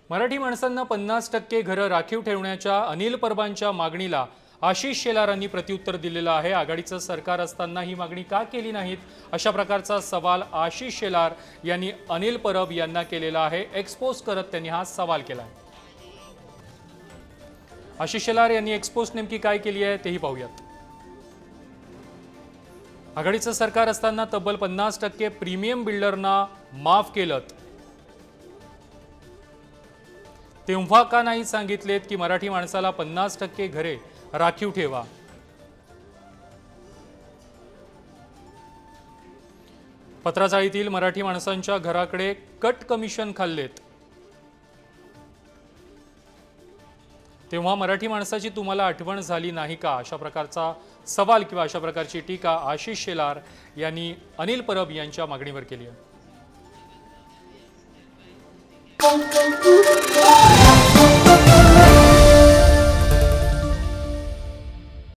मराठी माणसांना 50% घरं राखीव ठेवण्याच्या अनिल परबांच्या मागणीला आशिष शेलारांनी प्रत्युत्तर दिलेलं आहे। आघाडीचं सरकार असताना ही मागणी का केली नाहीत, अशा प्रकारचा सवाल आशिष शेलार यांनी अनिल परब यांना केलेला आहे। एक्सपोज करत त्यांनी हा सवाल केला आहे। आशिष शेलार यांनी एक्सपोज नेमकी काय केली आहे तेही पाहूयात। आघाडीचं सरकार असताना तब्बल 50% प्रीमियम बिल्डरना माफ केलं, तेव्हा का नाही सांगितलेत की मराठी माणसाला 50% घरे राखीव ठेवा। पत्राचाळीतील मराठी माणसांच्या घराकडे कट कमिशन खाल्लेत, तेव्हा मराठी माणसाची तुम्हाला आठवण झाली नाही का, अशा प्रकारचा सवाल किंवा अशा प्रकारची टीका आशिष शेलार यांनी अनिल परब यांच्या मागणीवर केली आहे।